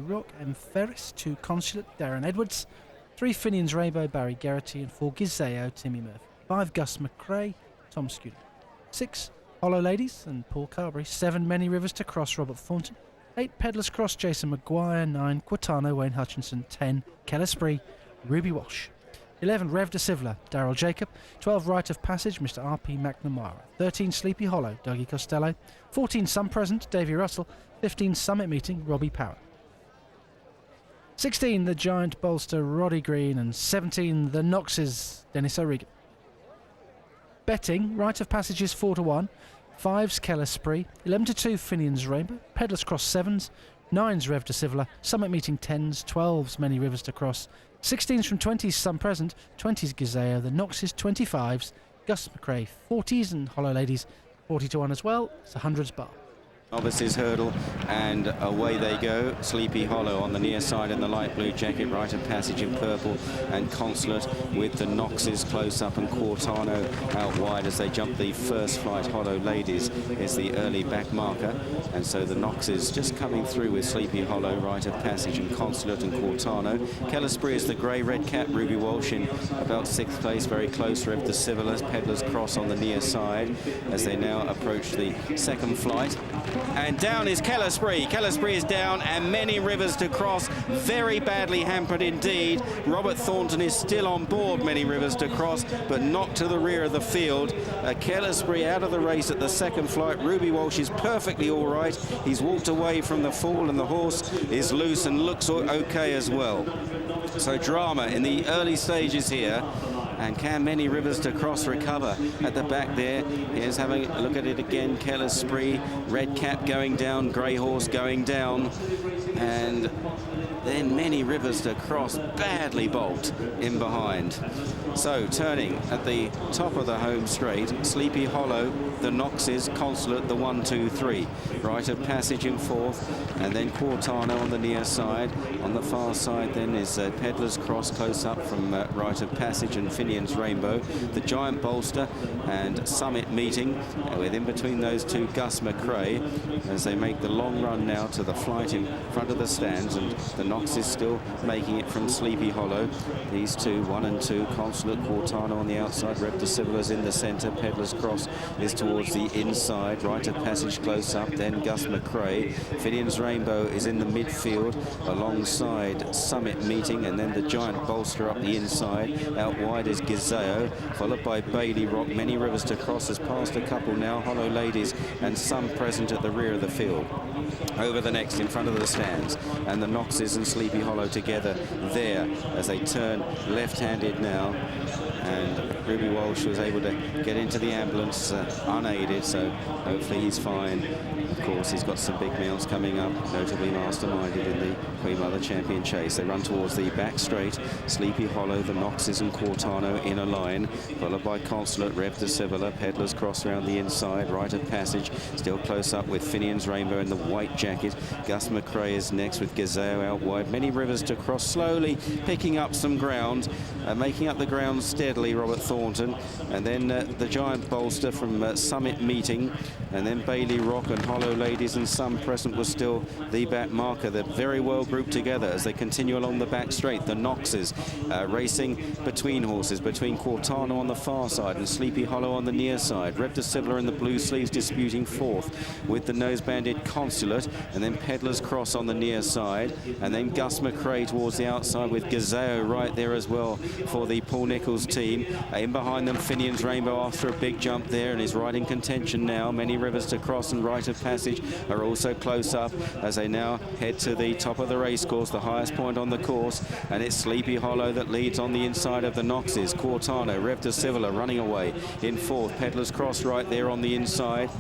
Rock, M. Ferris. 2 Consulate, Darren Edwards. 3 Finian's Rainbow, Barry Geraghty. And 4 Gizeo, Timmy Murphy. 5 Gus McCrae, Tom Scudder. 6 Hollow Ladies and Paul Carberry. 7 Many Rivers to Cross, Robert Thornton. 8 Peddlers Cross, Jason Maguire. 9 Quatano, Wayne Hutchinson. 10 Kellisbury, Ruby Walsh. 11 Rev de Sivler, Darryl Jacob. 12 Rite of Passage, Mr. R.P. McNamara. 13 Sleepy Hollow, Dougie Costello. 14 Sun Present, Davy Russell. 15 Summit Meeting, Robbie Parrott. 16 The Giant Bolster, Roddy Green. And 17 The Noxes, Dennis O'Regan. Betting, Rite of Passage is 4-1. 5's Kellisbury. 11-2 Finian's Rainbow. Peddlers Cross 7s. 9's Rev de Sivler. Summit Meeting 10s. 12's Many Rivers to Cross. 16s from 20s Sun Present. 20s Gizeo. The Noxes 25s. Gus McCrae 40s. And Hollow Ladies 40-1 as well. It's a 100s bar. Novices hurdle, and away they go. Sleepy Hollow on the near side in the light blue jacket, Rite of Passage in purple, and Consulate with the Noxes close up, and Quartano out wide as they jump the first flight. Hollow Ladies is the early back marker, and so the Noxes just coming through with Sleepy Hollow, Rite of Passage and Consulate and Quartano. Kellisbury is the grey-red cap, Ruby Walsh in about 6th place, very close. Rev de Sivler, Peddlers Cross on the near side as they now approach the second flight. And down is Kellisbury. Kellisbury is down, and Many Rivers to Cross, very badly hampered indeed. Robert Thornton is still on board Many Rivers to Cross, but not to the rear of the field. Kellisbury out of the race at the second flight. Ruby Walsh is perfectly all right. He's walked away from the fall, and the horse is loose and looks okay as well. So drama in the early stages here. And can Many Rivers to Cross recover at the back there? Here's having a look at it again. Kellisbury, red cap going down, grey horse going down. And then Many Rivers to Cross, badly bolt in behind. So turning at the top of the home straight, Sleepy Hollow, the Noxes, Consulate, the 1-2-3. Rite of Passage in 4th, and then Quartano on the near side. On the far side then is Peddlers Cross close up from Rite of Passage and Finian's Rainbow. The Giant Bolster and Summit Meeting, with in between those two Gus McCrae, as they make the long run now to the flight in front of the stands, and the Noxes still making it from Sleepy Hollow. These two, 1 and 2, Consulate, Quartano on the outside, Rev de Sivler's in the centre, Peddlers Cross is towards the inside, Rite of Passage close up, then Gus McCrae. Finian's Rainbow is in the midfield alongside Summit Meeting, and then the Giant Bolster up the inside. Out wide is Gizeo, followed by Bailey Rock. Many Rivers to Cross has passed a couple now, Hollow Ladies and Sun Present at the rear of the field. Over the next in front of the stands, and the Noxes and Sleepy Hollow together there as they turn left-handed now. And Ruby Walsh was able to get into the ambulance unaided, so hopefully he's fine. Of course, he's got some big meals coming up, notably masterminded in the Queen Mother Champion Chase. They run towards the back straight. Sleepy Hollow, the Noxes and Quartano in a line, followed by Consulate, Rev de Sivler, Peddlers Cross around the inside, Rite of Passage still close up with Finian's Rainbow in the white jacket. Gus McCrae is next with Gizeo out wide. Many Rivers to Cross slowly picking up some ground, making up the ground steadily, Robert Thornton, and then the Giant Bolster from Summit Meeting, and then Bailey Rock and Hollow Ladies and Sun Present was still the back marker. They're very well grouped together as they continue along the back straight. The Noxes racing between horses, between Quartano on the far side and Sleepy Hollow on the near side. Rev de Sivler in the blue sleeves disputing 4th with the nose-banded Consulate, and then Peddlers Cross on the near side, and then Gus McCrae towards the outside with Gizeo right there as well for the Paul Nicholls team. In behind them, Finian's Rainbow after a big jump there and is right in contention now. Many Rivers to Cross and Rite of Passage are also close up as they now head to the top of the race course, the highest point on the course, and it's Sleepy Hollow that leads on the inside of the Noxes. Quartano, Rev de Sivler running away in 4th. Peddlers Cross right there on the inside,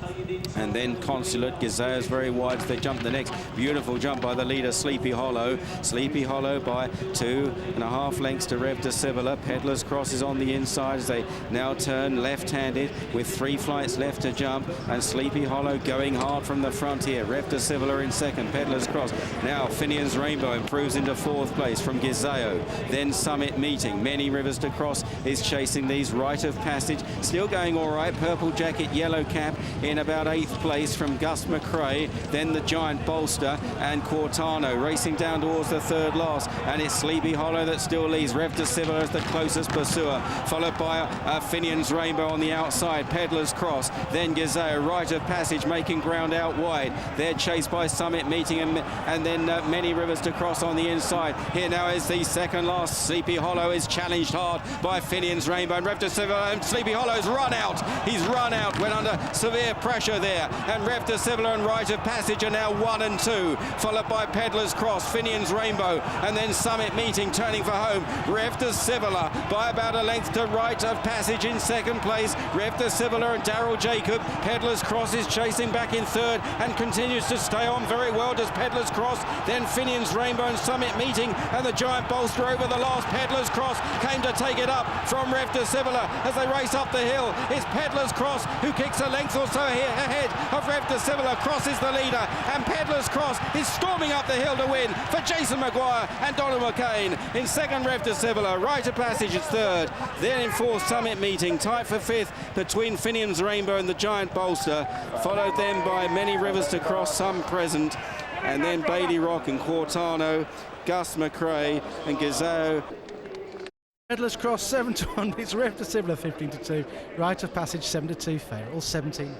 and then Consulate. Gizeo's very wide as they jump the next. Beautiful jump by the leader, Sleepy Hollow. Sleepy Hollow by 2.5 lengths to Rev de Sivler. Peddlers Cross is on the inside as they now turn left-handed with 3 flights left to jump, and Sleepy Hollow going hard from the front here. Rev de Civila in second. Peddlers Cross. Now Finian's Rainbow improves into fourth place from Gizeo. Then Summit Meeting. Many Rivers to Cross is chasing these. Rite of Passage still going all right. Purple Jacket, Yellow Cap in about eighth place from Gus McCrae. Then the Giant Bolster and Quartano racing down towards the third last. And it's Sleepy Hollow that still leads. Rev de Civila is the closest pursuer, followed by Finian's Rainbow on the outside. Peddlers Cross. Then Gizeo. Rite of Passage making ground out wide. They're chased by Summit Meeting and then Many Rivers to Cross on the inside. Here now is the second last. Sleepy Hollow is challenged hard by Finian's Rainbow, and Rev de Civila, and Sleepy Hollow's run out. He's run out, went under severe pressure there, and Rev de Civila and Rite of Passage are now 1 and 2, followed by Peddlers Cross, Finian's Rainbow, and then Summit Meeting turning for home. Rev de Civila by about a length to Rite of Passage in second place. Rev de Civila and Daryl Jacob. Peddlers Cross is chasing back in third and continues to stay on very well. Does Peddlers Cross, then Finian's Rainbow and Summit Meeting, and the Giant Bolster over the last. Peddlers Cross came to take it up from Rev de Civila as they race up the hill. It's Peddlers Cross who kicks a length or so here ahead of Rev de Civila. Cross is the leader, and Peddlers Cross is storming up the hill to win for Jason Maguire and Donald McCain. In second, Rev de Civila. Rite of Passage is third. Then in fourth, Summit Meeting. Tight for fifth between Finian's Rainbow and the Giant Bolster. Followed then by Many Rivers to Cross, some present. And then Bailey Rock and Quartano, Gus McCrae and Gizeo. Peddlers Cross 7-1 beats Rev de Civila 15-2. Rite of Passage 7-2 fair. All 17.